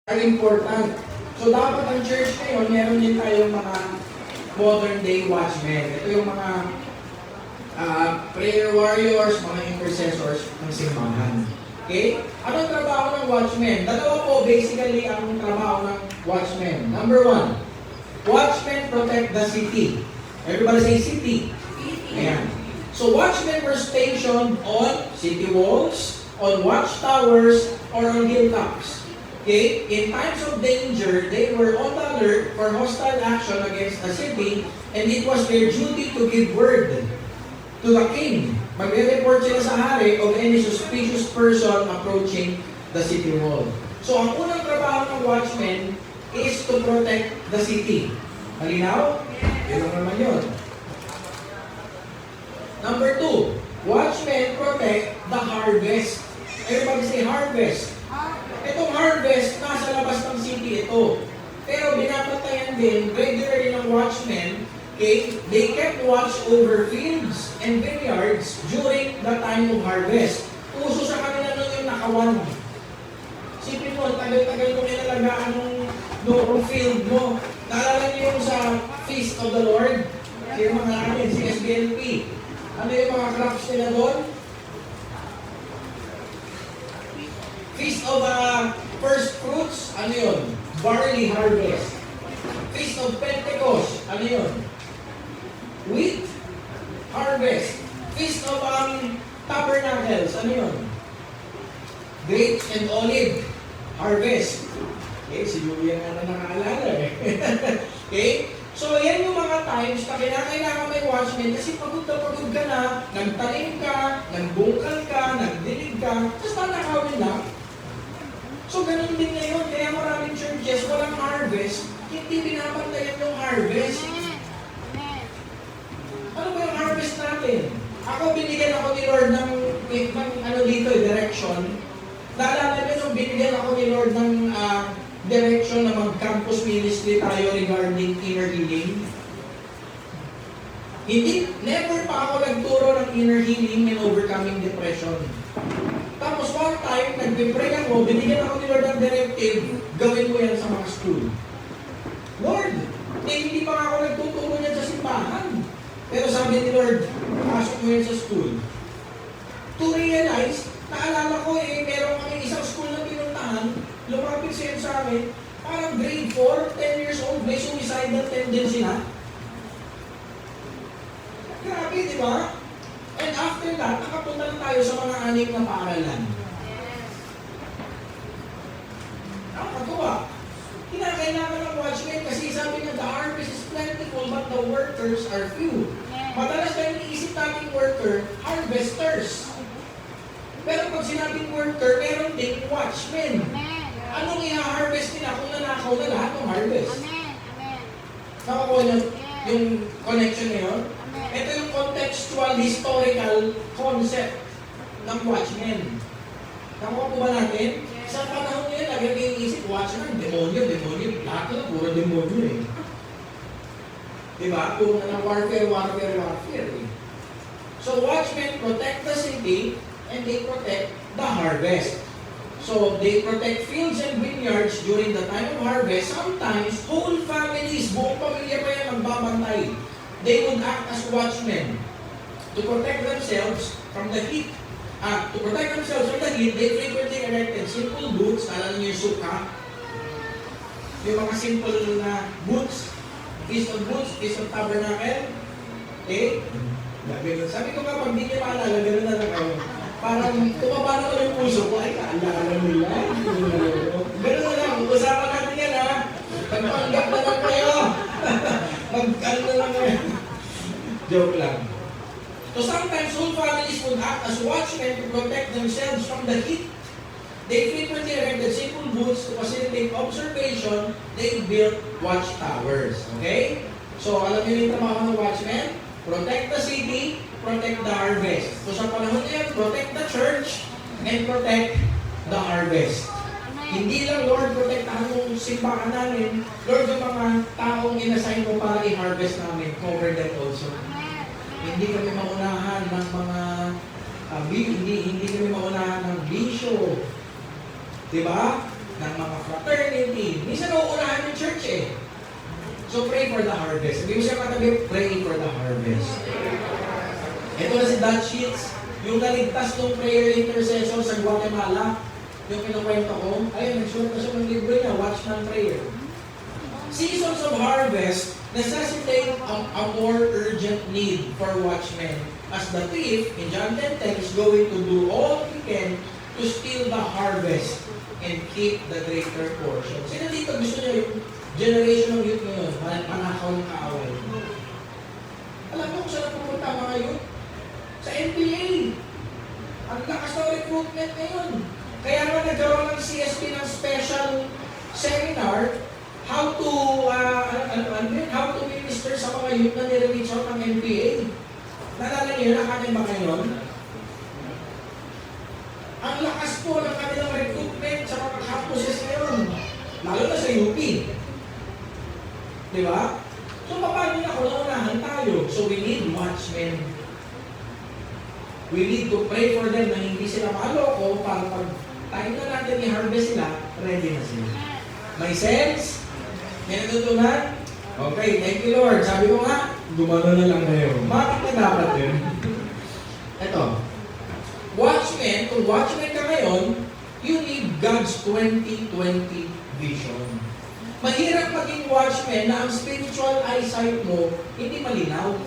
are important. So dapat ang church ngayon, meron din tayong mga modern day watchmen. Ito yung mga prayer warriors, mga intercessors ng simbahan. Okay? Anong trabaho ng watchmen? Dalawa po basically ang trabaho ng watchmen. Number one, watchmen protect the city. Everybody say city. Ayan. So watchmen were stationed on city walls, on watchtowers, or on hilltops. Okay? In times of danger, they were on the alert for hostile action against the city, and it was their duty to give word to the king. Magre-report sila sa hari of any suspicious person approaching the city wall. So, ang unang trabaho ng watchmen is to protect the city. Malinaw? Yun lang naman yun. Number 2, watchmen protect the harvest. Everybody say harvest. Itong harvest, nasa labas ng city ito. Pero binapatayan din regularly ng watchmen. Okay? They kept watch over fields and vineyards during the time of harvest. Uso sa kanila nun yung nakawan. Sipin mo, tagal-tagal mo inalagaan ng field mo. Naalala niyo yung sa Feast of the Lord? Yung mga namin, si SBNP. Ano yung mga crops nila doon? Feast of First Fruits, ano yun? Barley harvest. Feast of Pentecost, ano yun? Wheat harvest. Feast of Tabernacles, ano yun? Grapes and olive harvest. Okay, si Julia nga na nakaalala eh. Okay? So, yan yung mga times na kailangan may watchman kasi pagod ka na, nagtanim ka, nagbungkal ka, nagdilig ka, tapos nanakawin lang. So, ganun din ngayon. Kaya maraming churches, walang harvest, hindi binabantayan yung harvest. Ano ba yung harvest natin? Ako, binigyan ako ni Lord ng direction. Naalala niyo nung binigyan ako ni Lord ng direction na mag-campus ministry tayo regarding inner healing? Never pa ako nagturo ng inner healing and overcoming depression. Tapos one time, nag-pray ako, binigyan ako ni Lord ng directive, gawin mo yan sa mga school. Lord, hindi pa ako nagtuturo niyan sa simbahan. Pero sabi ni Lord, pasok mo yan sa school. To realize, naalala ko meron kami isang school na pinuntahan, lumapit siya sa amin, parang grade 4, 10 years old, may suicidal tendency na. Grabe, di ba? And after that, nakapunta na tayo sa mga anim na paaralan. Nakakatuwa. Kinakailangan ng watchmen kasi sabi nga, the harvest is plentiful but the workers are few. Madalas na iniisip natin worker, harvesters. Pero pag sinabing worker, meron din watchmen. Anong i-harvest nila kung nanakaw na lahat ng harvest? Nakakuha niyo yung connection na yun? Ito yung contextual, historical concept ng watchmen. Nakuha po ba natin? Sa panahon nila, lagi nag-iisip, watchman, demonyo, lahat na puro demonyo eh. Diba? Puro na warfare eh. So watchmen protect the city and they protect the harvest. So they protect fields and vineyards during the time of harvest. Sometimes, whole families, buong pamilya pa yan magbabantay. They would act as watchmen to protect themselves from the heat. To protect themselves from the heat, they frequently erected simple booths, alam niyo yung suka, yung mga simple na booths, Feast of Booths, Feast of Tabernacle. Okay? Sabi ko nga, pag di niyo maalala, gano'n na lang kayo. Parang tumaba na ko yung puso ko, ay kaalala nila. Gano'n na lang, usapan natin yan ha. Pagpanggap na lang kayo. Mag-ano na lang kayo. Joke lang. So sometimes whole families would act as watchmen to protect themselves from the heat. They frequently erected simple booths to facilitate observation. They built watchtowers. Okay? So alam niyo yung trabaho ng watchmen? Protect the city, protect the harvest. So sa panahon niya, protect the church and protect the harvest. Hindi lang, Lord, protektahan mo yung simbahan namin. Lord, yung mga taong inassign mo para i-harvest namin, cover them also. Hindi kami maunahan ng mga hindi kami maunahan ng bisyo. Diba? Ng mga fraternity. 17. Minsan nauunahan yung church eh. So pray for the harvest. Sabi mo siya katabi, pray for the harvest. Ito na si Dutch Sheets, yung naligtas ng prayer intercessor sa Guatemala, yung kinukwento ko, ayun, nagsulat na siya ng libro niya, Watchman Prayer. Seasons of harvest necessitate a more urgent need for watchmen, as the thief in John 10:10 is going to do all he can to steal the harvest and keep the greater portion. Sino dito gusto niya yung generation ng youth ngayon, manakaw ng kaaway? Alam mo kung saan pupunta mga youth? Sa NBA. Ang lakas ng recruitment ngayon. Kaya nga nagkaroon ng CSP ng special seminar how to minister sa mga youth na nire-reach out ng NBA. Nalala niyo, nakatin ba kayo nun? Ang lakas po ng kanilang recruitment sa mga campuses ngayon. Lalo na sa UP. Di ba? So, paano na kung naunahan tayo? So, we need watchmen. We need to pray for them na hindi sila maloko para pag tayo na natin i-harvest sila, ready na sila. May sense? May natutunan? Okay, thank you Lord. Sabi ko nga, gumano na lang kayo. Bakit na dapat yun? Ito. Watchmen, kung watchmen ka ngayon, you need God's 2020 vision. Mahirap maging watchman na ang spiritual eyesight mo hindi malinaw.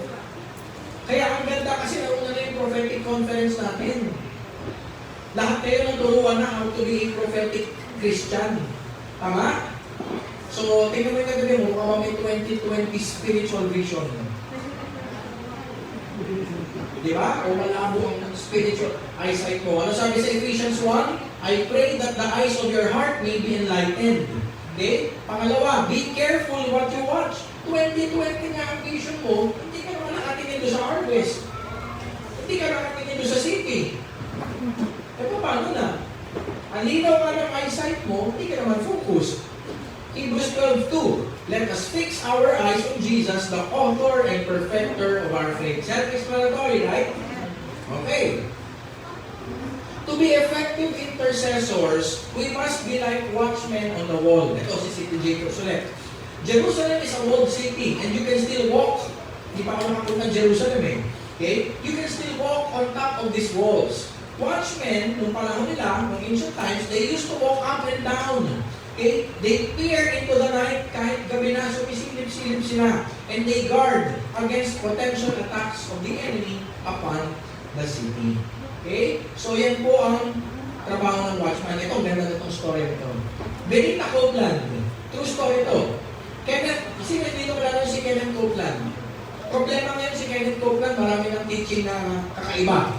Kaya ang ganda kasi nauna na yung prophetic conference natin. Lahat kayo naturuan na how to be a prophetic Christian. Tama? So, tingnan mo yung kagabi mo, kung may 2020 spiritual vision. Di ba? O malabo ang spiritual eyesight mo. Ano sabi sa Ephesians 1? I pray that the eyes of your heart may be enlightened. Okay? Pangalawa, be careful what you watch. 2020 nga ang vision mo, hindi ka naman nakatingin doon sa harvest. Hindi ka nakatingin doon sa city. E paano na? Ang linaw ka ng eyesight mo, hindi ka naman focused. Hebrews 12:2, let us fix our eyes on Jesus, the author and perfecter of our faith. Self-explanatory, right? Okay. To be effective intercessors, we must be like watchmen on the wall. Ito si City Jerusalem. Jerusalem is a walled city and you can still walk. Hindi pa ako nakapunta ng Jerusalem eh. Okay? You can still walk on top of these walls. Watchmen, nung panahon nila, nung ancient times, they used to walk up and down. Okay? They peer into the night kahit gabi na sumisilip-silip sila. And they guard against potential attacks of the enemy upon the city. Okay? So yan po ang trabaho ng watchman. Ito, ganda na itong story nito. Benita Copeland. True story ito. Sino dito pala si Kenneth Copeland? Problema ngayon si Kenneth Copeland, marami ng teaching na kakaiba.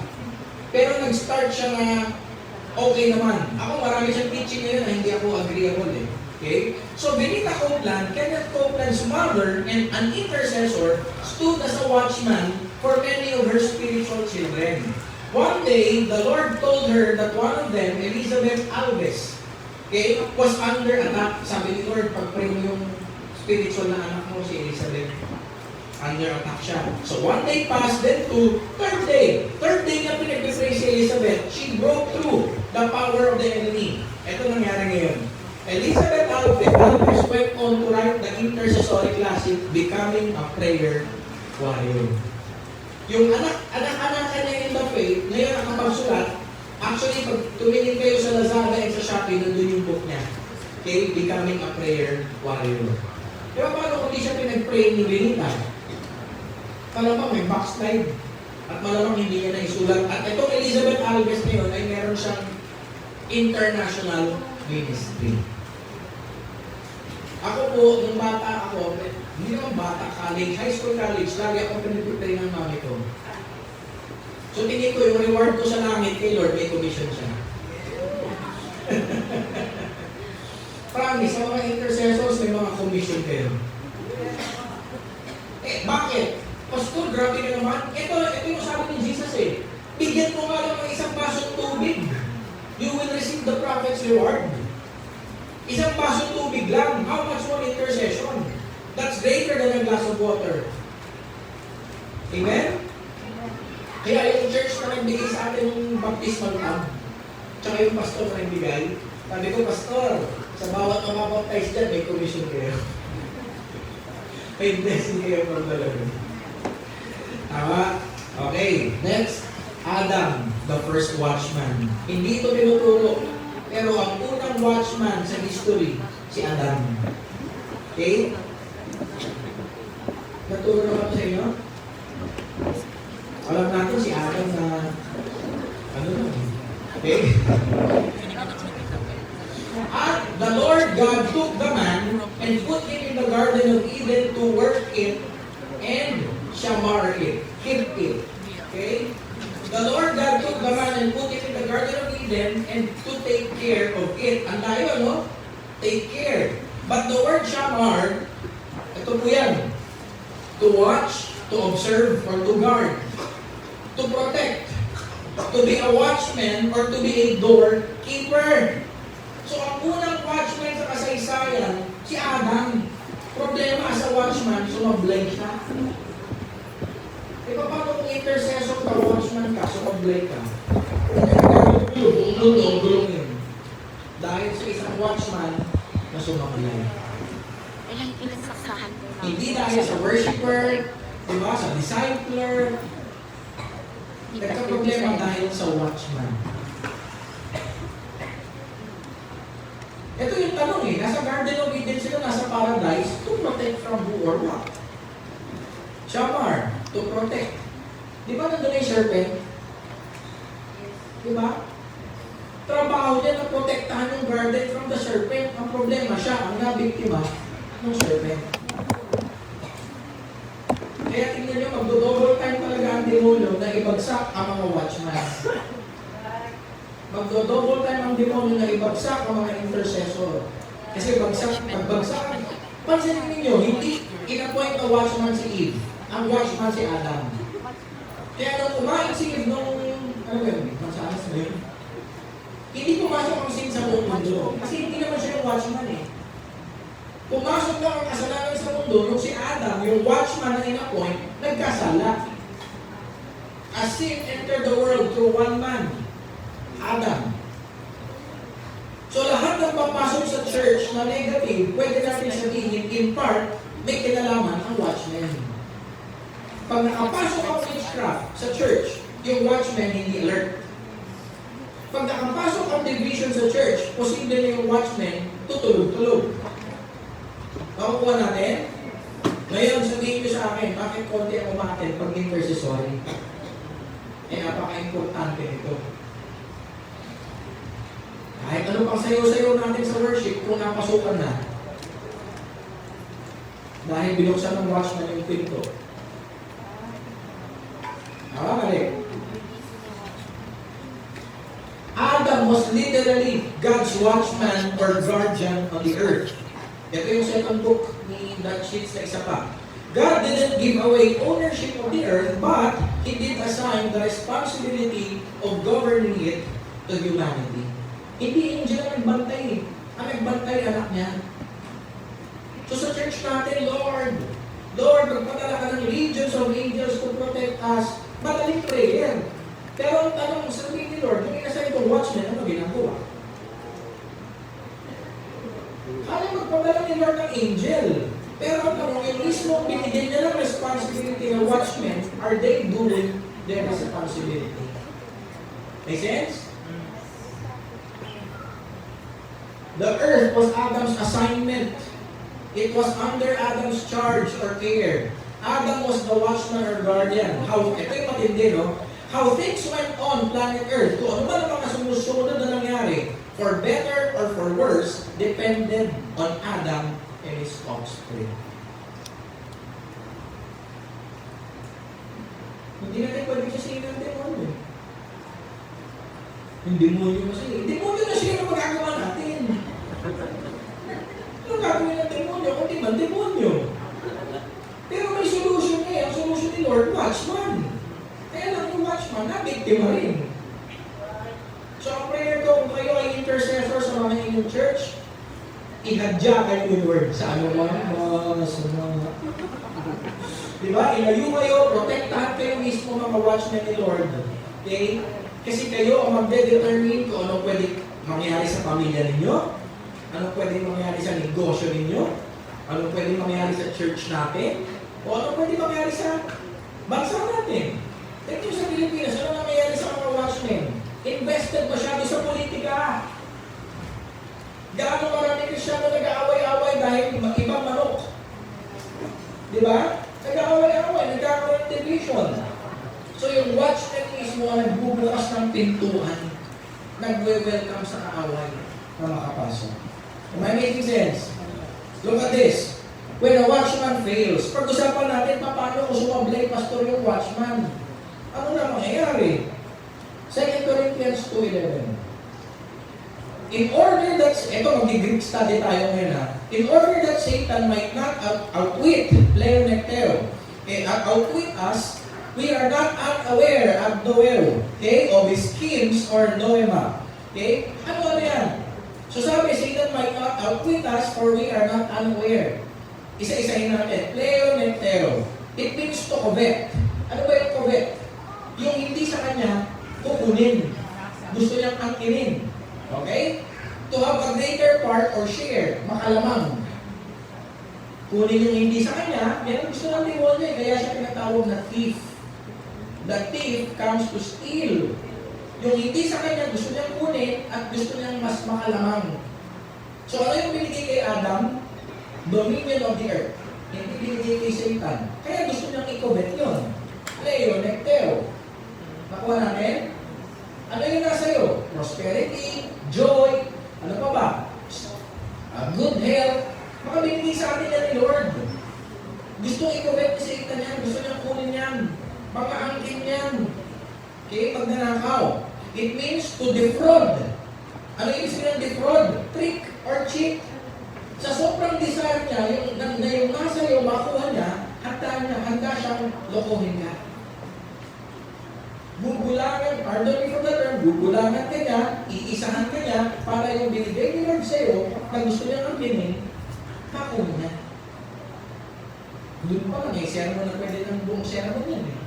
Pero nag-start siya na okay naman. Ako marami siyang teaching ngayon na hindi ako agreeable eh. Okay? So Benita Copeland, Kenneth Copeland's mother and an intercessor stood as a watchman for many of her spiritual children. One day, the Lord told her that one of them, Elizabeth Alves, okay, was under attack. Sabi ni Lord, pag-pray mo yung spiritual na anak mo, si Elizabeth, under attack siya. So one day passed, then to third day. Third day na pinag-pray si Elizabeth, she broke through the power of the enemy. Ito nangyari ngayon. Elizabeth Alves went on to write the intercessory classic, Becoming a Prayer Warrior. Yung anak-anak niya in the faith, ngayon nakapagsulat, actually, pag tumingin kayo sa Lazada and sa Shopee, nandun yung book niya. Okay? Becoming a Prayer Warrior. Diba paano kung di siya pinag-pray ni Benita? Malamang may backslide. At malamang hindi niya naisulat. At itong Elizabeth Alves ngayon ay meron siyang international ministry. Ako po, nung bata ako, hindi naman bata, college, high school college, lagi ako pinag-pray ng mami ko. So tingin ko, yung reward ko sa langit kay Lord, may commission siya. Promise, sa mga intercessors, may mga commission kayo. Eh, bakit? Pastor, grabe ka naman. Ito yung sabi ni Jesus eh. Bigyan mo nga lang ng isang basong tubig. You will receive the prophet's reward. Isang basong tubig lang. How much more intercession? That's greater than a glass of water. Amen? Kaya yung church na nagbigay sa atin ng baptismal tub, tsaka yung pastor na nagbigay, sabi ko, Pastor, sa bawat mag-advertise dyan, may commission kayo. May blessing kayo from the Lord. Tama? Okay, next. Adam, the first watchman. Hindi ito tinuturo. Pero ang unang watchman sa history, si Adam. Okay? Naturo naman sa inyo? Alam natin si Adam na ano na. Okay? At the Lord God took the man and put him in the Garden of Eden to work it and shamar it, keep it. Okay? The Lord God took the man and put him in the Garden of Eden and to take care of it. Ang tayo, ano? Take care. But the word shamar, ito po yan. To watch, to observe, or to guard. To protect. To be a watchman or to be a doorkeeper. So, ang unang watchman sa kasaysayan, si Adam. Problema sa watchman, sumablay siya. E paano kung intercessor ka, watchman ka, sumablay ka? Gulong yun. Dahil sa isang watchman na sumablay. Ilang saksahan po lang. Hindi dahil sa worshiper, diba, sa discipler. Nagka-problema dahil sa watchman. Ito yung tanong nasa Garden of Eden sila, nasa paradise, to protect from who or what? Shamar, to protect. Di ba nandun yung serpent? Di ba? Trabaho niya na protektahan yung garden from the serpent. Ang problema siya, ang nabiktima ng serpent. Kaya tingnan nyo, magdo-double time talaga ang demonyo na ibagsak ang mga watchman. Magdo-double time ang demonyo na ibagsak ang mga intercessor. Kasi magbagsak. Pansinin ninyo, hindi in-appoint na watchman si Eve. Ang watchman si Adam. Kaya nung kumain si Eve nung, ano ba yun? Masalas na yun? Hindi pumasok ang sin sa buong mundo. Kasi hindi naman siya yung watchman eh. Pumasok lang ang kasalanan sa mundo nung si Adam, yung watchman na in-appoint, nagkasala. As sin entered the world through one man, Adam. So lahat ng papasok sa church na negative, pwede natin sabihin, in part, may kinalaman ang watchman. Pag nakapasok ang witchcraft sa church, yung watchman hindi alert. Pag nakapasok ang division sa church, posible na yung watchman tutulog-tulog. Makukuha natin? Ngayon, sabihin nyo sa akin, bakit konti ang umatin pag intercessory? Napaka-importante nito. Kahit ano pang sayo-sayo natin sa worship, kung napasukan na, dahil binuksan ng watchman yung pinto. Mali. Adam was literally God's watchman or guardian on the earth. Ito yung second book ni Dutch Sheets na isa pa. God didn't give away ownership of the earth, but He did assign the responsibility of governing it to humanity. Hindi angel ang nagbantay eh. Ang nagbantay, anak niya. So sa church natin, Lord, magpadala ka ng legions of angels to protect us. Madaling prayer. Pero ang tanong, sabihin ni Lord, kung inasal itong watchman, ano ginagawa? Kaya magpadala ni Lord ng angel. Pero ang tanong, yung mismo binigyan niya ng responsibility ng watchmen, are they doing their responsibility? Make sense? The earth was Adam's assignment. It was under Adam's charge or care. Adam was the watchman or guardian. Ito yung matindi, no? How things went on planet Earth, kung ano ba ang mga sumusunod na nangyari, for better or for worse, depended on Adam and his offspring. Hindi natin pwede kasi ng demonyo. Yung demonyo kasi, demonyo na siya ang magagawa natin. Anong gagawin ng demonyo? Kung di man, demonyo. Pero may solution niya. Ang solution ni Lord, watchman. Kaya lang yung watchman, nabiktima rin. So ang prayer ko, kung kayo ay intercessor sa mga inyong church, ihadya kayo yung word sa ano man, sa mga... Diba? Ilayo kayo, protektahan kayo mismo mga watchmen ni Lord. Okay? Kasi kayo ang magde-determine kung ano pwede mangyari sa pamilya ninyo, ano pwede mangyari sa linggo negosyo ninyo? Anong pwede mangyari sa church natin? O anong pwede mangyari sa bansa natin? Ito sa Pilipinas, ano nangyayari sa mga watchmen? Invested masyado sa politika. Gaano marami Kristyano nag-aaway-aaway dahil ibang manok? Di ba? Nag-aaway-aaway, nagkakaroon ng division. So yung watchman mismo ang nagbubukas ng pintuan, nagwe-welcome sa kaaway na makapasok. Am I making sense? Look at this. When a watchman fails, pag-usapan natin paano kung sumablay pastor yung watchman. Ano na mangyayari? 2 Corinthians 2:11. In order that, ito mag-Greek study tayo ngayon ha. In order that Satan might not outwit, pleonecteo, outwit us, we are not unaware of noeo, okay, of his schemes or noema. Okay? Ano yan? So sabi, Satan might not outwit us for we are not unaware. Isa-isahin natin. Pleonecteo. It means to covet. Ano ba yung covet? Yung hindi sa kanya, kukunin. Gusto niyang angkinin. Okay? To have a greater part or share, makalamang. Kunin yung hindi sa kanya, yan ang gusto ng demonyo eh. Kaya siya pinatawag na thief. The thief comes to steal. Yung hindi sa kanya, gusto niyang kunin at gusto niyang mas makalamang. So ano yung binigay kay Adam? Dominion of the earth. Hindi binigay kay Satan. Kaya gusto niyang i-covet yun. Pleonecteo. Nakuha natin? Ano yung nasa iyo? Prosperity, joy, ano pa ba? Good health. Baka binigay sa atin yan ni Lord. Gusto i-covet ni Satan yan. Gusto niyang kunin yan. Baka angkin yan. Okay? Pagnanakaw. It means to defraud. Ano yung isip ng defraud? Trick or cheat. Sa sobrang desire niya, yung nasa iyo, makuha niya, handa siyang lokohin ka. Gugulangan, pardon me for the term, gugulangan ka niya, iisahan ka niya, para yung binigay ni Lord sa'yo, na gusto niyang aminin, makuha niya. Doon pa lang eh, sermon na pwede ng buong sermon yan eh.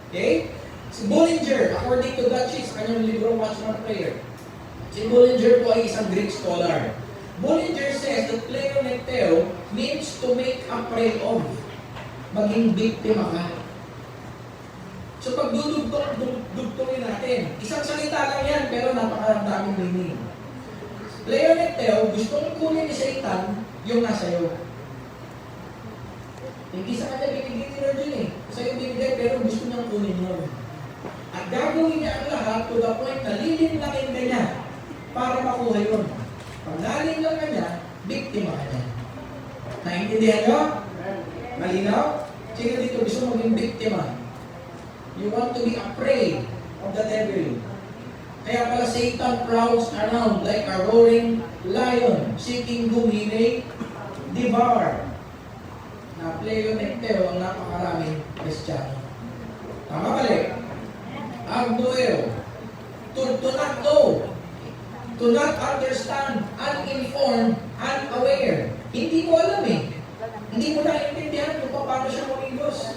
Okay? Si Bullinger, according to Dutchess, kanyang libro, Watchman Prayer, si Bullinger po ay isang Greek scholar. Bullinger says that pleonecteo means to make a prey of. Maging biktima ka. So pag dudugtungin natin, isang salita lang yan, pero napakadaming meaning. Pleonecteo, gustong kunin ni Satan yung nasa iyo. Hindi sa kanya binigay ni Lord yun eh. Sa'yo binigay, pero gusto niyang kunin yun. At gagawin niya ang lahat to the point na lilinlakin ka niya para makuha yun. Pag nalinlang ka niya, biktima ka niya. Naintindihan niyo? Malinaw? Sino dito gusto maging biktima? You want to be a prey of the devil. Kaya pala Satan prowls around like a roaring lion, seeking whom he may devour. Na pleonecteo ang napakaraming Kristiyano. Tama balik. Agnoeo. To not know. To not understand. Uninformed. Unaware. Hindi mo alam eh. Hindi mo naiintindihan kung paano siya mamigos.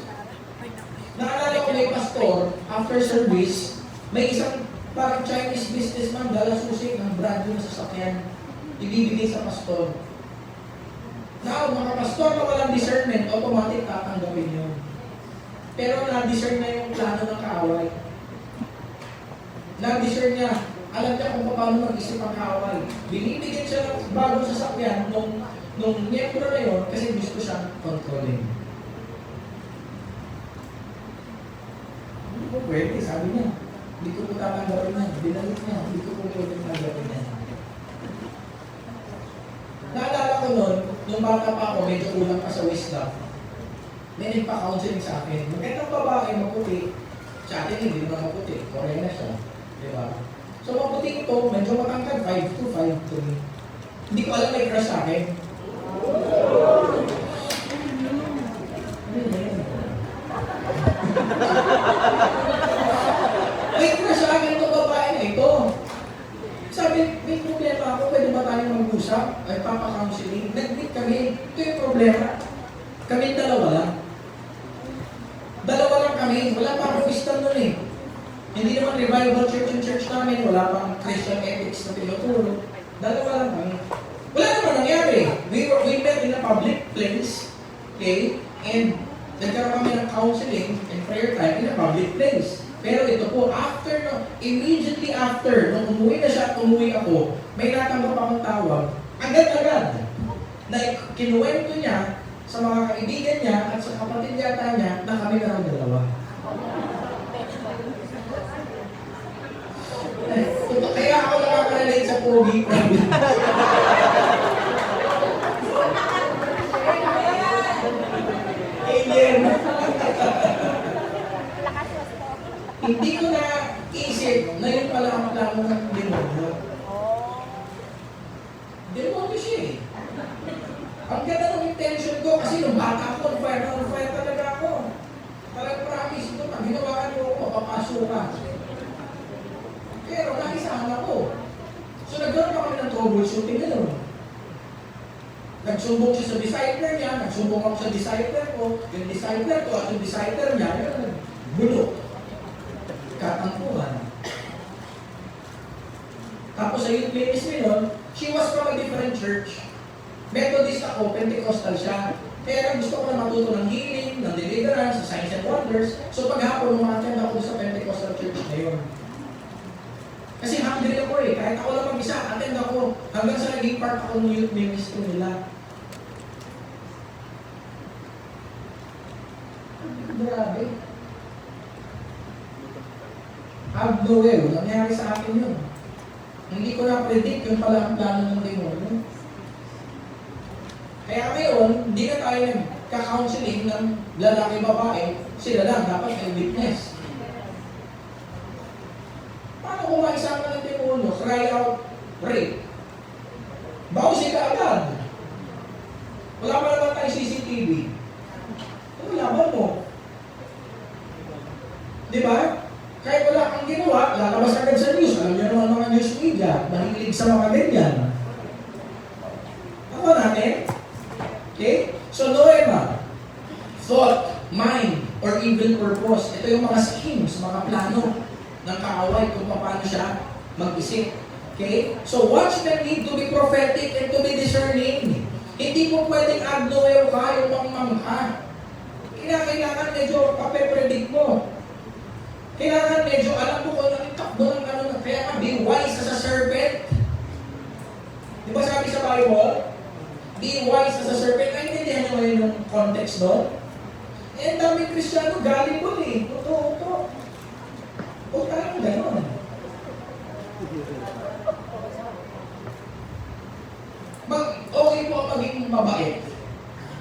Naalala ko may pastor, after service, may isang parang Chinese businessman dala susi ng brand new na sasakyan. Ibibigay sa pastor. Now, mga pastor na walang discernment, automatic tatanggapin yun. Pero na-discern na yung plano ng kaaway. Na-discern niya, alam niya kung paano mag-isip ang kaaway. Binibigyan siya ng bagong sasakyan nung miyembro na yun kasi gusto siyang controlling. Hindi po pwede, sabi niya. Hindi ko po tatanggapin yan. Binalit niya, hindi ko po pwede tatanggapin yan. Naalala ko noon, nung bata pa ako, medyo kulang pa sa wisdom. May nagpa-counseling sa akin. Magandang babae, maputi. Sa atin, hindi naman maputi. Koreana siya. Diba? So, maputi ito, medyo matangkad, 5'2", 5'3". Hindi ko alam may crush sa akin. May crush sa akin itong babae na ito. Sabi, may problema ako, pwede ba tayo mag-usap? Ay, papa-counseling. Nag-meet kami. Ito yung problema. Kami dalawa lang. Dalawa lang kami. Wala pa akong wisdom nun eh. Hindi naman revival church yung church namin. Wala pang Christian ethics na tinuturo. Dalawa lang kami. Wala naman nangyari. We Okay? And nagkaroon kami ng counseling and prayer time in a public place. Pero ito po, after, no, immediately after, nung umuwi na siya at umuwi ako, may natanggap akong tawag, agad-agad, na kinuwento niya sa mga kaibigan niya at sa kapatid yata niya na kami na ang dalawa. Kaya ako nakaka-relate sa pogi ko. Amen. Hindi ko na isip na yun pala ang plano ng demonyo. Demonyo siya eh. Ang ganda ng intention ko kasi nung bata ko, on fire talaga ako. Talagang promise ito, pag ginawakan mo ako, papasok ka. Pero naisahan ako. So nagkaroon kami ng troubleshooting gano'n. Nagsumbong siya sa discipler niya, nagsumbong ako sa discipler ko, yung discipler ko at yung discipler niya, yun, bulok. Katampuhan. Tapos sa youth ministry nun, she was from a different church. Methodist ako, Pentecostal siya. Kaya gusto ko na matuto ng healing, ng deliverance, sa signs and wonders. So paghapon, umattend ako sa Pentecostal church na yun. Kasi hungry ako eh. Kahit ako lang mag-isa, attend ako. Hanggang sa naging part ako ng youth ministry nila. Grabe. Out of nowhere, nangyari sa akin yun. Hindi ko na-predict yung pala ang plano ng demonyo. Kaya ngayon, hindi na tayo nagka-counseling ng lalaki-babae, sila lang dapat may witness. Paano kung maisama ng demonyo, cry out, rape? Bawsi ka agad. Wala pa naman tayo CCTV. Ano laban mo? Di ba? Kahit wala kang ginawa, lalabas agad sa news. Alam niyo naman mga news media, mahilig sa mga ganyan. Ako natin? Okay? So, Noema, thought, mind, or evil purpose. Ito yung mga schemes, mga plano ng kaaway kung paano siya mag-isip. Okay? So, watchmen need to be prophetic and to be discerning. Hindi po pwedeng agnoero ka, yung mangmangha. Kailangan medyo pape-predict mo. Kailangan medyo alam mo kung ano yung takbo ng ano. Kaya nga, be wise as a serpent. Di ba sabi sa Bible? Be wise as a serpent. Naintindihan nyo ngayon yung context doon? Eh, daming Kristiyano galing doon eh. Totoo. Huwag ka lang gano'n. Okay po maging mabait.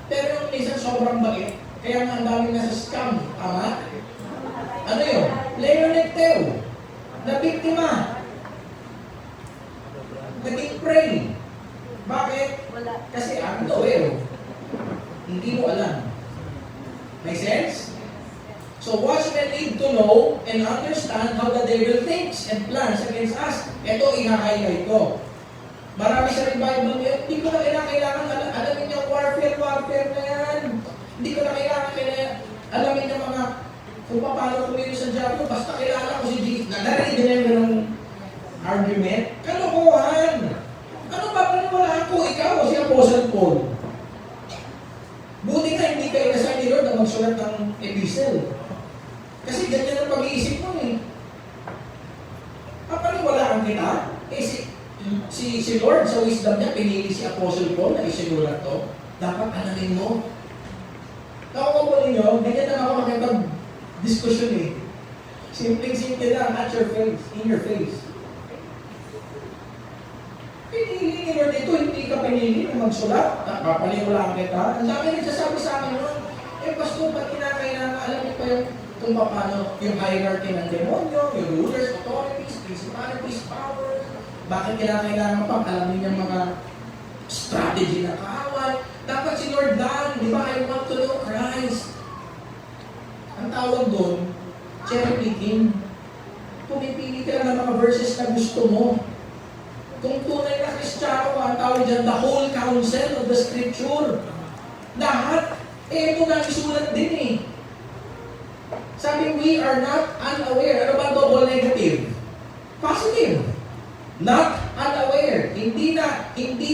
Pero yung minsan sobrang bait. Kaya nga ang daming nasa scam. Tama? Ano yun? Leoneteo. Na biktima. Naging prey. Bakit? Kasi agnoero. Hindi mo alam. Make sense? So watchmen need to know and understand how the devil thinks and plans against us. Ito, i-highlight ko. Marami sa revival ngayon, hindi ko na kailangan alamin yung warfare na yan. Hindi ko na kailangan alamin yung mga kung paano kumilo sa Diablo, basta kilala ko si Jesus. Narinig din yung ganong argument. Kalokohan! Ano ba paniniwala ko? Ikaw o si Apostle Paul? Buti nga hindi kayo nasa ni Lord na magsulat ng epistle. Kasi ganyan ang pag-iisip mo eh. Papaniwalaan kita? Eh si Lord sa wisdom niya, pinili si Apostle Paul na isinulat to. Dapat alamin mo. Nakuha po ninyo, ganyan na ako makipag-diskusyon eh. Simple lang, at your face, in your face. Pinili ni Lord ito, hindi ka pinili na magsulat. Papaniwalaan kita. Ang dami nagsasabi sa akin nun, eh Pastor, ba't kinakailangan, alam niyo pa yung kung paano yung hierarchy ng demonyo, yung rulers, authorities, principalities, powers. Bakit kinakailangan pang alamin yung mga strategy na kaaway? Dapat si Lord Dan, di ba? I want to know Christ. Ang tawag doon, cherry picking. Pumipili ka lang ng mga verses na gusto mo. Kung tunay na Kristiyano ka, ang tawag dyan, the whole counsel of the Scripture. Lahat, ito na isulat din eh. Sabi, we are not unaware. Ano ba double negative? Positive. Not unaware. Hindi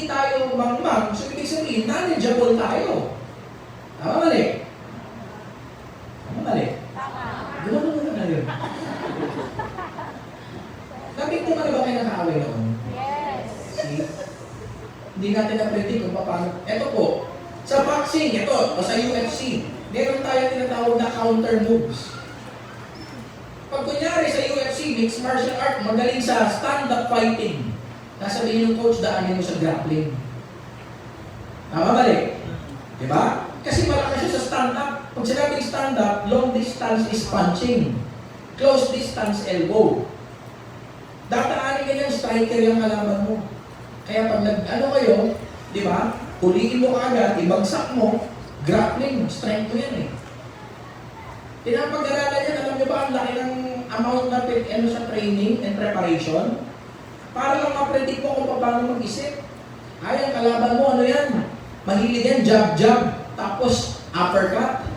tayo mangmang. So, ibig sabihin, knowledgeable tayo. Tama mali? Tama mali? Gano'n mo na yun. Nabiktima na ba kayo nakaaway noon? Yes. See? Hindi natin na-predict kung paano. Ito po, sa boxing, ito, o sa UFC, meron tayo tinatawag na counter moves. Pag kunyari sa UFC, mixed martial art, magaling sa stand-up fighting. Nasabihin ng coach, daanin mo sa grappling. Tama balik? Diba? Kasi malakas siya sa stand-up. Pag sinabing stand-up, long distance is punching. Close distance, elbow. Dataanin ganyan, striker yung kalaban mo. Kaya pag nag-ano kayo, di ba? Huliin mo kaagad, ibagsak mo, grappling, strength mo yan eh. Pinapag-aralan yan, alam nyo ba, ang laki ng amount na sa training and preparation? Para lang ma-predict mo kung paano mag-isip. Ay, ang kalaban mo, ano yan? Mahilig yan, jab-jab, tapos uppercut.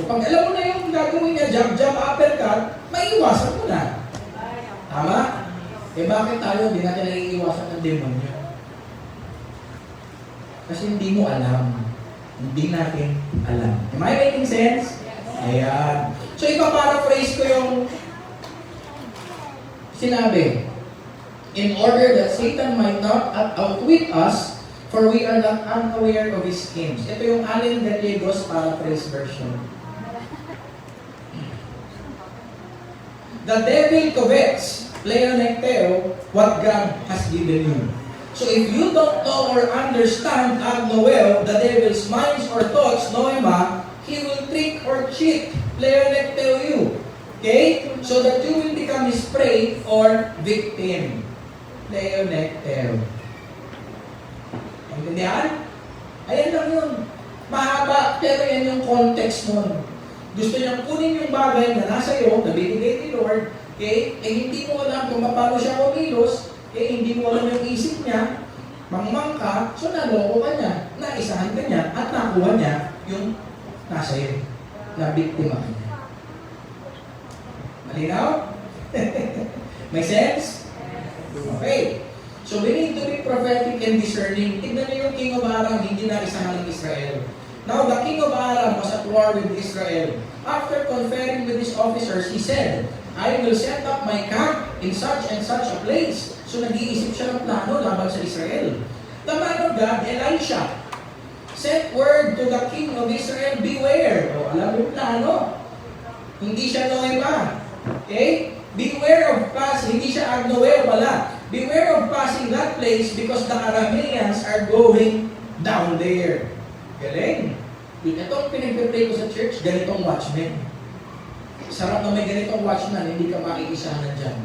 Kapag alam mo na yung gagawin niya, jab-jab, uppercut, maiiwasan mo na. Tama? Eh bakit tayo hindi natin naiiwasan ng demonyo? Kasi hindi mo alam. Hindi natin alam. Am I making sense? Ayan. So ipa-paraphrase ko yung sinabi. In order that Satan might not outwit us, for we are not unaware of his schemes. Ito yung Allen Gallegos paraphrase version. The devil covets, pleonecteo, what God has given you. So if you don't know or understand Agnoel, the devil's minds or thoughts, noema, he will trick or cheat, pleonecteo you. Okay? So that you will become his prey or victim. Pleonecteo. Intindihan? Ayan lang yun. Mahaba, pero yan yung context nun. Gusto niyang kunin yung bagay na nasa iyo, na binigay ni Lord, okay? Eh hindi mo alam kung paano siya kumilos, eh hindi mo alam yung isip niya, mangmang ka, so naloko ka niya, naisahan ka niya, at nakuha niya yung nasa iyo, na biktima ka niya. Malinaw? May sense? Okay. So we need to be prophetic and discerning. Tignan niyo yung King of Aram, hindi na isahan ng Israel. Now, the king of Aram was at war with Israel. After conferring with his officers, he said, I will set up my camp in such and such a place. So, nag-iisip siya ng plano laban sa Israel. The man of God, Elisha, sent word to the king of Israel, beware. O, alam mo yung plano. Hindi siya Noema. Okay? Beware of passing, hindi siya Agnoel pala. Beware of passing that place because the Arameans are going down there. Galing. Itong pinagpipray ko sa church, ganitong watchman. Sarap na may ganitong watchman, hindi ka makikisahan ng dyan.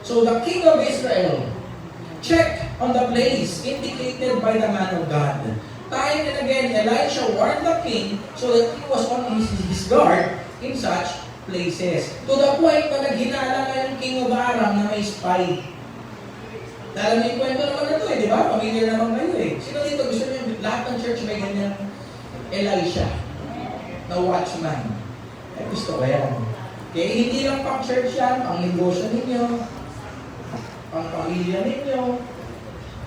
So the king of Israel checked on the place indicated by the man of God. Time and again, Elisha warned the king so that he was on his guard in such places. To the point na naghinala na yung king of Aram na may spy. Alam niyo yung kwento naman na ito di ba? Pamilya naman kayo Sino dito gusto niyo lahat ng church may ganyan Elisha na watchman? Gusto ko yan. Okay, hindi lang pang church yan, pang negosyo ninyo, pang pamilya ninyo,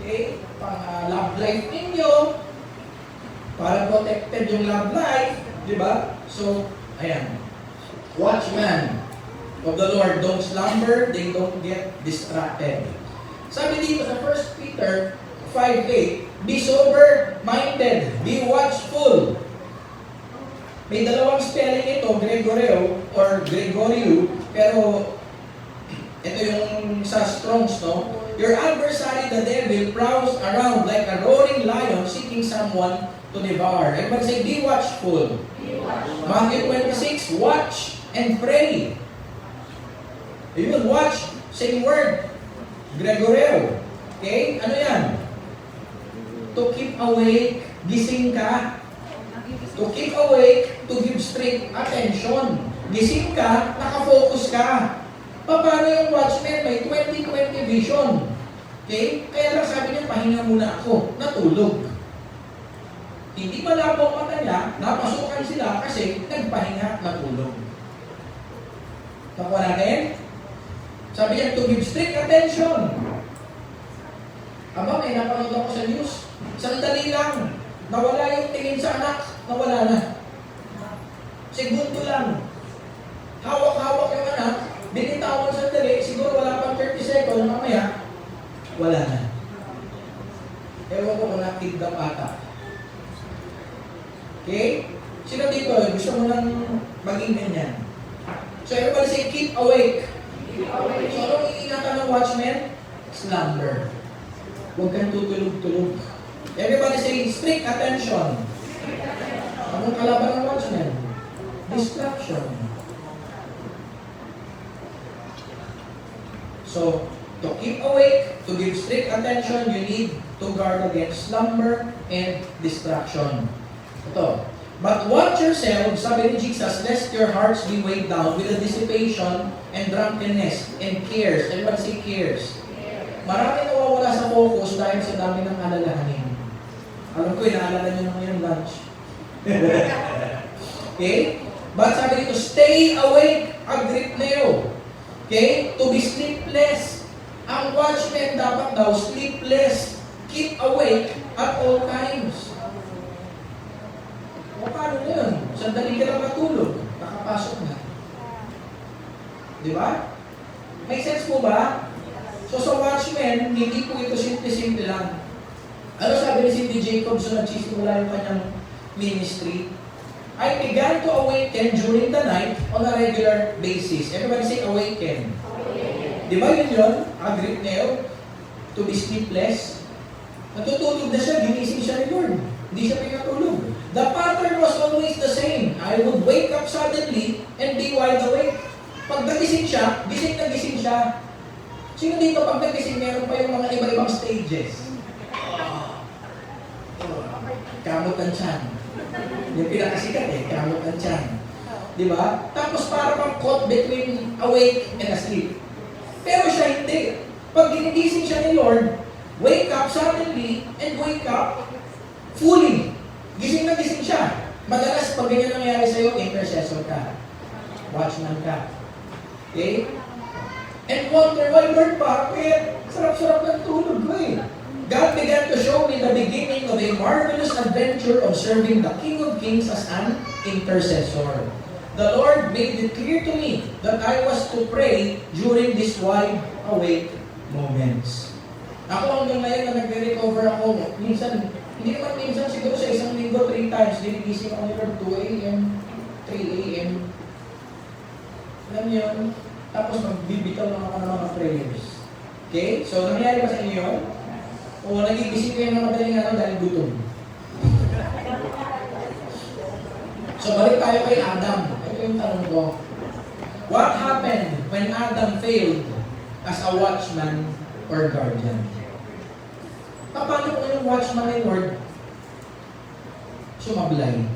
okay, pang love life ninyo, para protected yung love life, di ba? So, ayan. Watchman of the Lord, don't slumber, they don't get distracted. Sabi dito sa 1 Peter 5:8, be sober-minded, be watchful. May dalawang spelling ito, Gregoreo or Gregorio, pero ito yung sa Strong's, no? Your adversary, the devil, prowls around like a roaring lion seeking someone to devour. Everybody say, be watchful. Matthew 26, watch and pray. You will watch, same word. Gregoreo. Okay? Ano yan? To keep awake, gising ka. To keep awake, to give strict attention. Gising ka, nakafocus ka. Paano yung watchman? May 20/20 vision. Okay? Kaya lang sabi niya, pahinga muna ako. Natulog. Hindi malabo ang mata niya, napasukan sila kasi nagpahinga, natulog. Nakuha natin? Sabi niya, to give strict attention. Aba, may napanood ako sa news. Sandali lang. Nawala yung tingin sa anak, nawala na. Segundo lang. Hawak-hawak yung anak, binitawan sandali, siguro wala pang 30 seconds, mamaya, wala na. Ewan ko kung nakidam ata. Okay? Sino dito, gusto mo nang maging ganyan? So everybody say, keep awake. So anong iingatan ng watchman? Slumber. Huwag kang tutulog-tulog. Everybody say, strict attention. Anong kalaban ng watchman? Distraction. So, to keep awake, to give strict attention, you need to guard against slumber and distraction. Ito. But watch yourselves, sabi ni Jesus, lest your hearts be weighed down with the dissipation and drunkenness and cares. Everybody say cares. Marami nawawala sa focus dahil sa dami ng alalahanin. Alam ko, inaalala nyo na ngayon lunch. Okay? But sabi dito, stay awake, agripneo. Okay? To be sleepless. Ang watchman dapat daw sleepless. Keep awake at all times. O paano yun? Sandali ka lang matulog. Nakapasok na. Di ba? Make sense po ba? So sa watchman, hindi po ito simple-simple lang. Ano sabi ni Cindy Jacobs na nagsisimula yung kanyang ministry? I began to awaken during the night on a regular basis. Everybody say awaken. Di ba yun yun? Agripneo. To be sleepless. Natutulog na siya, ginising siya ni Lord. Hindi siya pinatulog. The pattern was always the same. I would wake up suddenly and be wide awake. Pag nagising siya, gising na gising siya. Sino dito pag nagising, meron pa yung mga iba-ibang stages? Kamot ang tiyan. Yung pinakasikat kamot ang tiyan. Di ba? Tapos para pang caught between awake and asleep. Pero siya hindi. Pag ginigising siya ni Lord, wake up suddenly and wake up fully. Gising na gising siya. Madalas pag ganyan nangyayari sa'yo, intercessor ka. Watchman ka. Okay? And wonder why, Lord, bakit? Sarap-sarap ng tulog ko eh. God began to show me the beginning of a marvelous adventure of serving the King of Kings as an intercessor. The Lord made it clear to me that I was to pray during these wide awake moments. Ako hanggang ngayon na nagre-recover ako, minsan, hindi naman minsan, siguro sa isang linggo, 3 times, dinigising ako ni Lord, 2 a.m., 3 a.m. Alam yun? Tapos magbibitaw lang ako ng mga prayers. Okay? So, nangyari ba sa inyo yun? O nagigising kayo ng madaling araw dahil gutom? So, balik tayo kay Adam. Ito yung tanong ko. What happened when Adam failed as a watchman or guardian? Paano kung yung watchman ni Lord sumablay?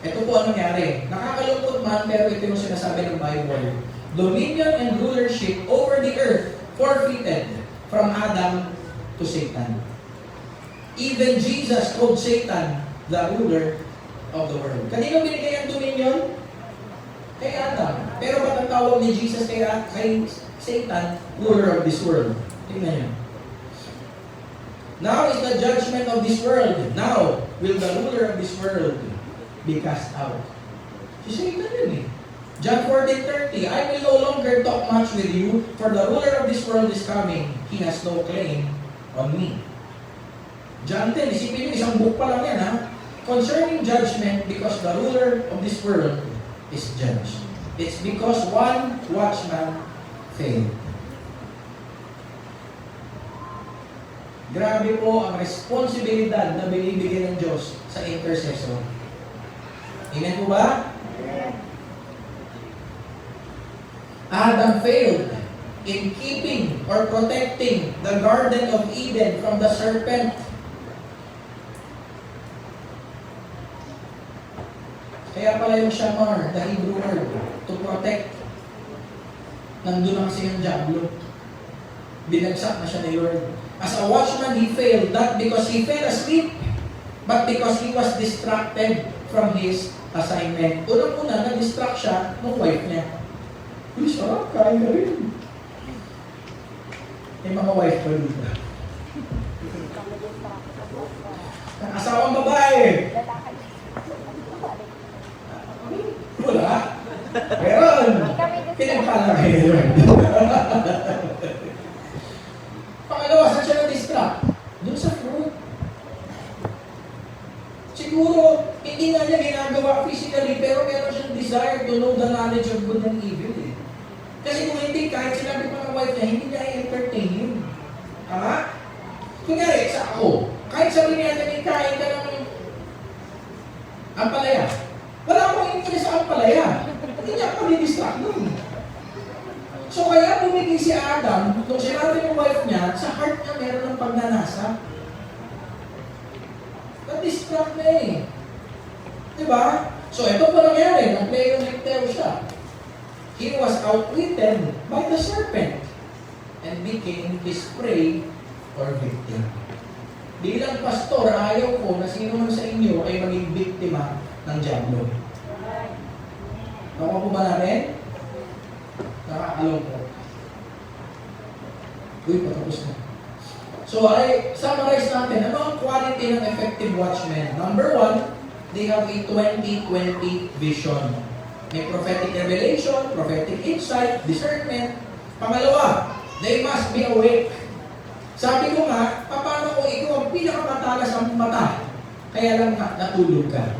Ito po ang nangyari. Nakakalungkot man, pero ito yung sinasabi ng Bible. Dominion and rulership over the earth forfeited from Adam to Satan. Even Jesus called Satan the ruler of the world. Kanino binigay ang dominion? Kay Adam. Pero ba't ang tawag ni Jesus kay Satan, ruler of this world? Tingnan nyo. Now is the judgment of this world. Now will the ruler of this world be cast out. Si Satan yun eh. John 14:30, I will no longer talk much with you, for the ruler of this world is coming. He has no claim on me. John 10, isipin nyo, isang book pa lang yan ha. Concerning judgment, because the ruler of this world is judged. It's because one watchman failed. Grabe po ang responsibilidad na binibigyan ng Diyos sa intercessor. Amen po ba? Adam failed in keeping or protecting the Garden of Eden from the serpent. Kaya pala yung shamar, the Hebrew word, to protect. Nandun na kasi yung diablo. Binagsak na siya ni Lord. As a watchman, he failed, not because he fell asleep, but because he was distracted from his assignment. Unang-una, na-distract siya ng wife niya. Uy, sarap, kain ka rin. May mga wife pa dito. Siguro, hindi nga niya ginagawa physically, pero meron siyang desire to know the knowledge of good and evil eh. Kasi kung hindi, kahit sinabi pa ng wife niya, hindi niya i-entertain yun. Tama? Kunyari, sa ako, kahit sabi niya natin, kain ka ng ampalaya. Wala akong interest sa ampalaya. Hindi niya ako distract nun. So kaya bumigay si Adam, nung sinabi ng wife niya, sa heart niya meron ng pagnanasa. Na-distract na eh. Diba? So ito pa nangyari, nag-play yung nectar siya. He was outwitted by the serpent and became his prey or victim. Bilang pastor, ayaw ko na sino man sa inyo ay maging biktima ng diablo. Nakuha po ba natin? Nakaalam ko. Uy, patapos na. So, ay summarize natin, ano ang quality ng effective watchmen? Number 1, they have a 20-20 vision. May prophetic revelation, prophetic insight, discernment. Pangalawa, they must be awake. Sabi ko nga, paano kung ikaw ang pinakamatalas ang mata, kaya lang natulog ka?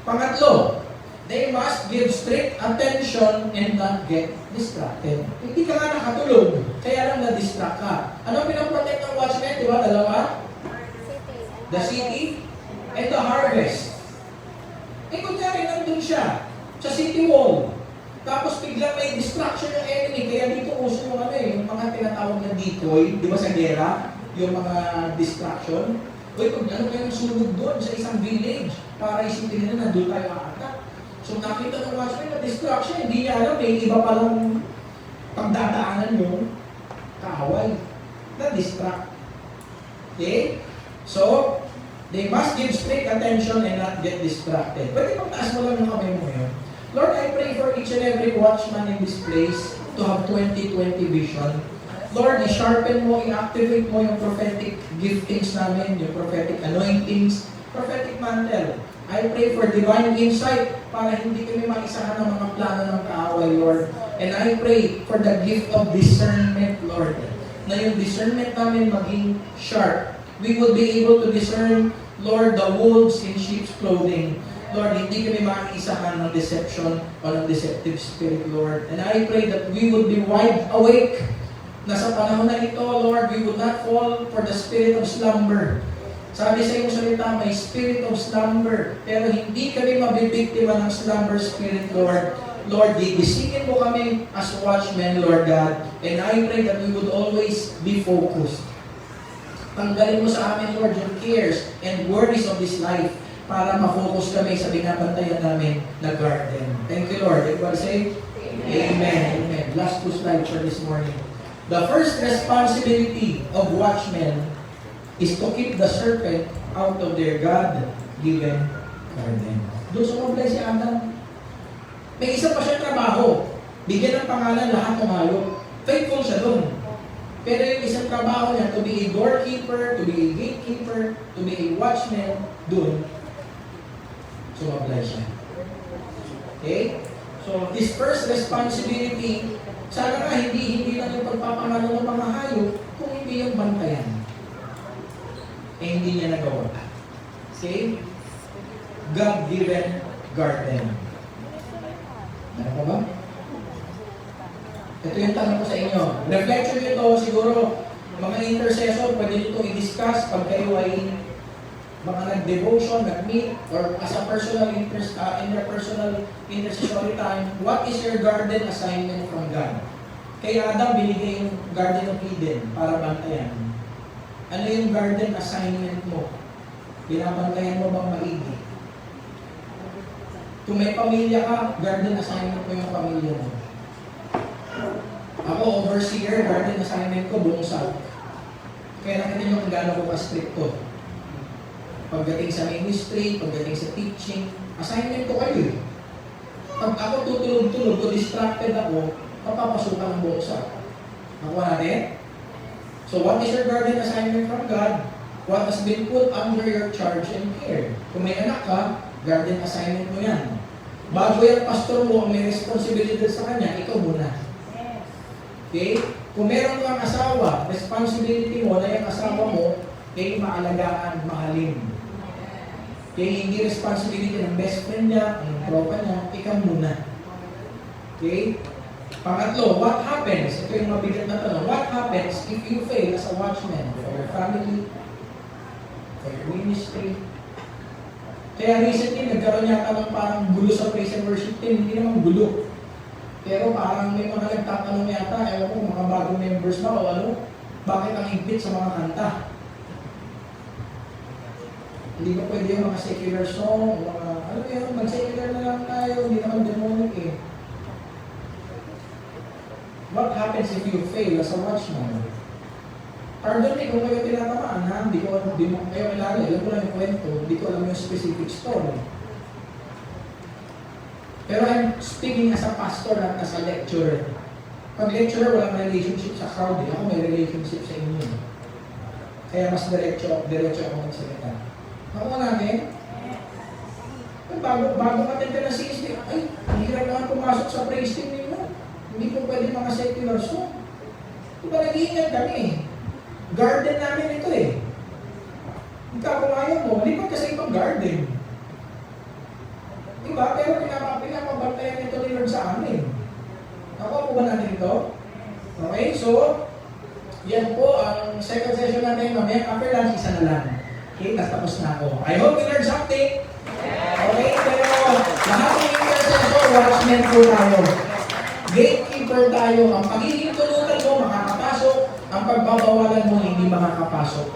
Pangatlo, they must give strict attention and not get distracted. Hindi ka nga nakatulog, kaya lang na-distract ka. Ano pinaprotect ng watchman? Di ba? Dalawa? The city and the harvest. Eh, kunyari, nandun siya sa city wall. Tapos biglang may distraction ng enemy. Kaya dito uso yung yung mga tinatawag na decoy. Di ba sa gera? Yung mga distraction. Uy, kung ano kayong sunod doon sa isang village para isipin nila nandun tayo aatak. So nakita ng watchman na distraction, hindi niya alam, may iba palang pagdadaanan yung kaaway. Na-distract. Okay? So, they must give strict attention and not get distracted. Pwede magtaas mo lang yung kamay mo yun. Lord, I pray for each and every watchman in this place to have 20-20 vision. Lord, i-sharpen mo, i-activate mo yung prophetic giftings namin, yung prophetic anointings, prophetic mantle. I pray for divine insight para hindi kami maisahan ng mga plano ng kaaway, Lord. And I pray for the gift of discernment, Lord. Na yung discernment namin maging sharp. We will be able to discern, Lord, the wolves in sheep's clothing. Lord, hindi kami maisahan ng deception o ng deceptive spirit, Lord. And I pray that we would be wide awake na sa panahon na ito, Lord, we would not fall for the spirit of slumber. Sabi sa iyong salita, may spirit of slumber. Pero hindi kami mabibiktima ng slumber spirit, Lord. Lord, gigisingin mo kami as watchmen, Lord God. And I pray that we would always be focused. Tanggalin mo sa amin, Lord, yung cares and worries of this life para ma-focus kami sa binabantayan namin na garden. Thank you, Lord. Everybody say, Amen. Amen. Last two slides for this morning. The first responsibility of watchmen is to keep the serpent out of their God-given garden. Doon sumublay si Adam. May isa pa siya trabaho. Bigyan ng pangalan lahat ng hayop. Faithful siya doon. Pero yung isang trabaho niya, to be a doorkeeper, to be a gatekeeper, to be a watchman, doon, sumablay siya. Okay? So, this first responsibility, sana nga hindi lang yung pagpapangalo ng mga hayop, kung hindi yung bantayan. Eh, hindi niya nagawa. See? God-given garden. Ano pa ba? Ito yung tanong ko sa inyo. Reflection nito, siguro, mga intercessor, pwede nyo itong i-discuss pag kayo ay mga nag-devotion, nag-meet, or as a personal interpersonal intercessory time, what is your garden assignment from God? Kay Adam, binigay yung Garden of Eden para bantayan. Ano yung garden assignment mo? Binabantayan mo bang maigi? Kung may pamilya ka, garden assignment mo yung pamilya mo. Ako, overseer, garden assignment ko, bungsag. Kaya nakita nyo kung gaano ko ka-stricto. Pagdating sa ministry, pagdating sa teaching, assignment ko kayo eh. Pag ako tutulog-tulog, kung distracted ako, papapasukan ng buksa. Nakuha natin? So what is your garden assignment from God? What has been put under your charge and care? Kung may anak ka, garden assignment mo yan. Bago yung pastor mo ang may responsibilidad sa kanya, ikaw muna. Okay? Kung meron kang asawa, responsibility mo na yung asawa mo ay maalagaan, mahalin. Okay, hindi responsibility ng best friend niya, ng tropa niya, ikaw muna. Okay? Pangatlo, what happens? Ito yung mabigat na tanong. What happens if you fail as a watchman for your family, for your ministry? Kaya recently, nagkaroon yata ng parang gulo sa praise and worship team. Hindi naman gulo. Pero parang may mga nagtatanong yata, ewan ko, mga bagong members ba o ano, bakit ang higpit sa mga kanta? Hindi ba pwede yung mga secular song, mga, ano yun, mag-secular na lang tayo, hindi naman demonic eh. What happens if you fail as a watchman? Pardon me kung kayo tinatamaan ha, hindi mo kayo kilala, alam ko lang yung kwento, hindi ko alam yung specific story. Pero I'm speaking as a pastor at as a lecturer. Pag lecturer, walang relationship sa crowd eh. Ako may relationship sa inyo. Kaya mas diretso ako magsalita. Nakuha natin, bago ka ka na CSD, ay, hindi ka naman pumasok sa praise team ninyo. Hindi po pwede mga secular song. Diba nag-iingat kami? Garden namin ito eh. Ikaw mo, lipat kasi itong garden. Diba? Pero pinapabantayan ito ni Lord sa amin. Nakuha po ba natin ito? Okay, so, yan po ang second session natin. Mamaya, after lunch, isa na lang. Okay, tapos na ako. I hope you learned something. Okay, pero lahat ng intercessor, watchmen po tayo. Gatekeeper tayo. Ang pagiging tulutan mo, makakapasok. Ang pagbabawalan mo, hindi makakapasok.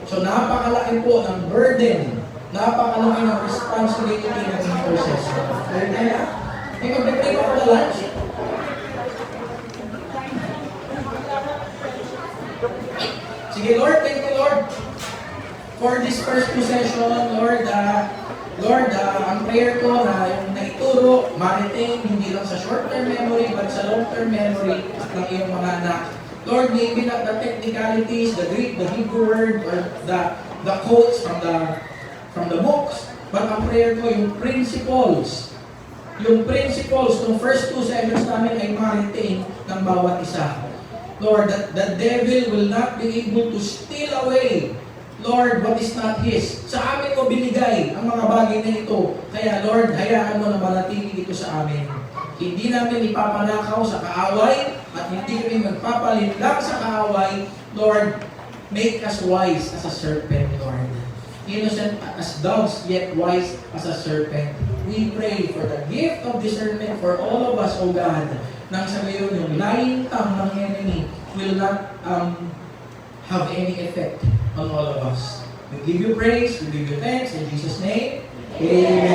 So, napakalaki po ng burden. Napakalaki ng responsibility ng intercessor. Kaya na, may mag-break ako na lunch. Sige, Lord, thank you, Lord. For this first two session, Lord, ang prayer ko na yung naituro, ma-retain hindi lang sa short-term memory, but sa long-term memory ng iyong mga anak. Lord, maybe not the technicalities, the Greek, the Hebrew word, or the quotes from the books, but ang prayer ko, yung principles ng first two sessions namin ay ma-retain ng bawat isa. Lord, that the devil will not be able to steal away, Lord, what is not His. Sa amin mo binigay ang mga bagay na ito. Kaya Lord, hayaan mo na manatili ito sa amin. Hindi namin ipapanakaw sa kaaway at hindi kami magpapalinlang sa kaaway. Lord, make us wise as a serpent, Lord. Innocent as doves, yet wise as a serpent. We pray for the gift of discernment for all of us, O God, nang sa ngayon yung lying tongue ng enemy will not have any effect on all of us. We give you praise, we give you thanks, in Jesus' name, Amen.